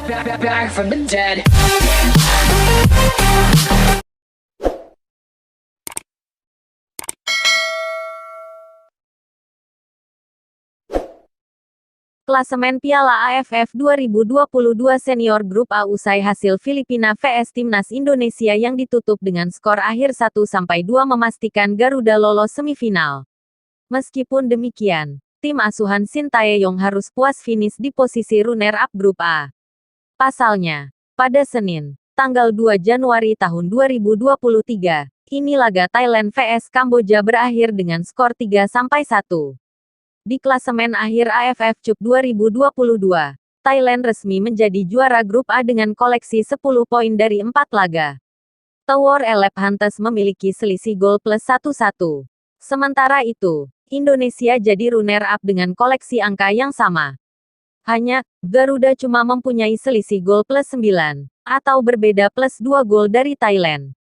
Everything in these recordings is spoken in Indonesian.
Back from the dead. Klasemen Piala AFF 2022 Senior Grup A usai hasil Filipina vs Timnas Indonesia yang ditutup dengan skor akhir 1-2 memastikan Garuda lolos semifinal. Meskipun demikian, tim asuhan Sintayong harus puas finish di posisi runner-up Grup A. Pasalnya, pada Senin, tanggal 2 Januari tahun 2023, ini laga Thailand vs Kamboja berakhir dengan skor 3-1. Di klasemen akhir AFF Cup 2022, Thailand resmi menjadi juara Grup A dengan koleksi 10 poin dari 4 laga. Tower Elephants memiliki selisih gol plus 1-1. Sementara itu, Indonesia jadi runner-up dengan koleksi angka yang sama. Hanya, Garuda cuma mempunyai selisih gol plus 9, atau berbeda plus 2 gol dari Thailand.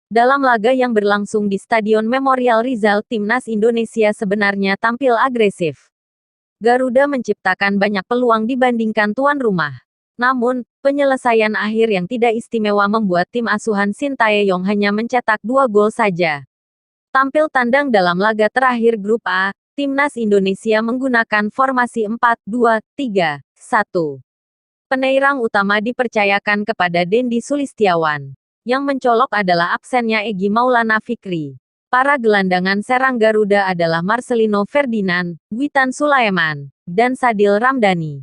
Dalam laga yang berlangsung di Stadion Memorial Rizal, Timnas Indonesia sebenarnya tampil agresif. Garuda menciptakan banyak peluang dibandingkan tuan rumah. Namun, penyelesaian akhir yang tidak istimewa membuat tim asuhan Sintayong hanya mencetak 2 gol saja. Tampil tandang dalam laga terakhir Grup A, Timnas Indonesia menggunakan formasi 4-2-3-1. Penyerang utama dipercayakan kepada Dendi Sulistiawan. Yang mencolok adalah absennya Egy Maulana Fikri. Para gelandangan serang Garuda adalah Marcelino Ferdinand, Witan Sulaiman, dan Sadil Ramdhani.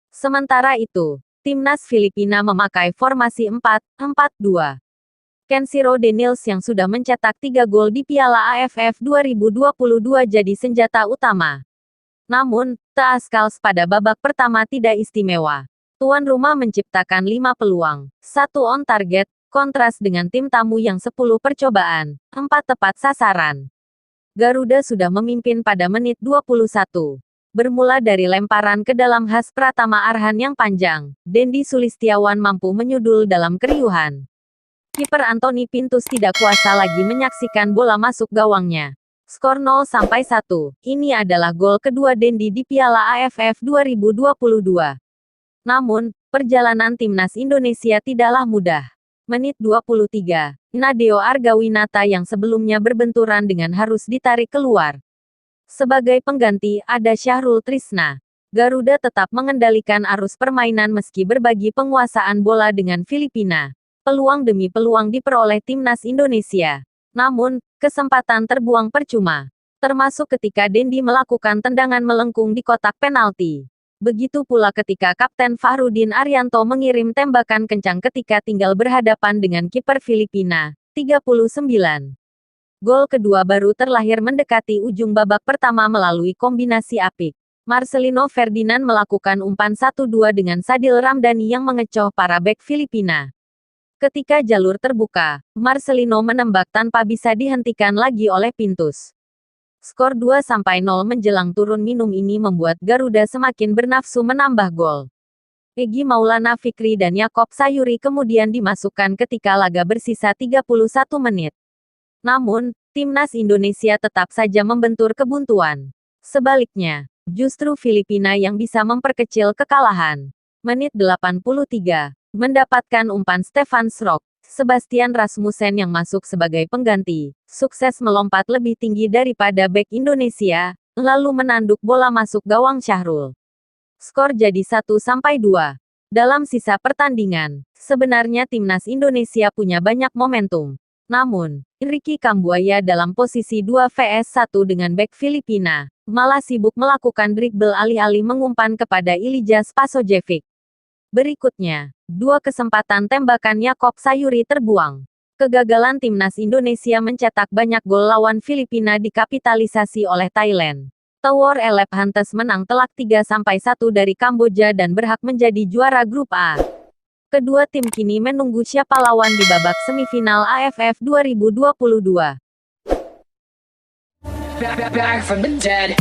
Sementara itu, Timnas Filipina memakai formasi 4-4-2. Kenshiro Daniels yang sudah mencetak 3 gol di Piala AFF 2022 jadi senjata utama. Namun, Taaskals pada babak pertama tidak istimewa. Tuan rumah menciptakan 5 peluang, 1 on target, kontras dengan tim tamu yang 10 percobaan, 4 tepat sasaran. Garuda sudah memimpin pada menit 21. Bermula dari lemparan ke dalam khas Pratama Arhan yang panjang, Dendi Sulistiawan mampu menyudul dalam keriuhan. Kiper Anthony Pintus tidak kuasa lagi menyaksikan bola masuk gawangnya. Skor 0-1, ini adalah gol kedua Dendi di Piala AFF 2022. Namun, perjalanan Timnas Indonesia tidaklah mudah. Menit 23, Nadeo Argawinata yang sebelumnya berbenturan dengan harus ditarik keluar. Sebagai pengganti, ada Syahrul Trisna. Garuda tetap mengendalikan arus permainan meski berbagi penguasaan bola dengan Filipina. Peluang demi peluang diperoleh Timnas Indonesia. Namun, kesempatan terbuang percuma. Termasuk ketika Dendi melakukan tendangan melengkung di kotak penalti. Begitu pula ketika Kapten Fahrudin Arianto mengirim tembakan kencang ketika tinggal berhadapan dengan kiper Filipina, 39. Gol kedua baru terlahir mendekati ujung babak pertama melalui kombinasi apik. Marcelino Ferdinand melakukan umpan 1-2 dengan Sadil Ramdhani yang mengecoh para bek Filipina. Ketika jalur terbuka, Marcelino menembak tanpa bisa dihentikan lagi oleh Pintus. Skor 2-0 menjelang turun minum ini membuat Garuda semakin bernafsu menambah gol. Egy Maulana Fikri dan Yakob Sayuri kemudian dimasukkan ketika laga bersisa 31 menit. Namun, Timnas Indonesia tetap saja membentur kebuntuan. Sebaliknya, justru Filipina yang bisa memperkecil kekalahan. Menit 83. Mendapatkan umpan Stefan Schröck, Sebastian Rasmussen yang masuk sebagai pengganti, sukses melompat lebih tinggi daripada bek Indonesia, lalu menanduk bola masuk gawang Syahrul. Skor jadi 1-2. Dalam sisa pertandingan, sebenarnya Timnas Indonesia punya banyak momentum. Namun, Ricky Kambuaya dalam posisi 2 vs 1 dengan bek Filipina, malah sibuk melakukan dribble alih-alih mengumpan kepada Ilija Spasojevic. Berikutnya, 2 kesempatan tembakan Yakob Sayuri terbuang. Kegagalan Timnas Indonesia mencetak banyak gol lawan Filipina dikapitalisasi oleh Thailand. Tower Elephants menang telak 3-1 dari Kamboja dan berhak menjadi juara Grup A. Kedua tim kini menunggu siapa lawan di babak semifinal AFF 2022. Back from the dead.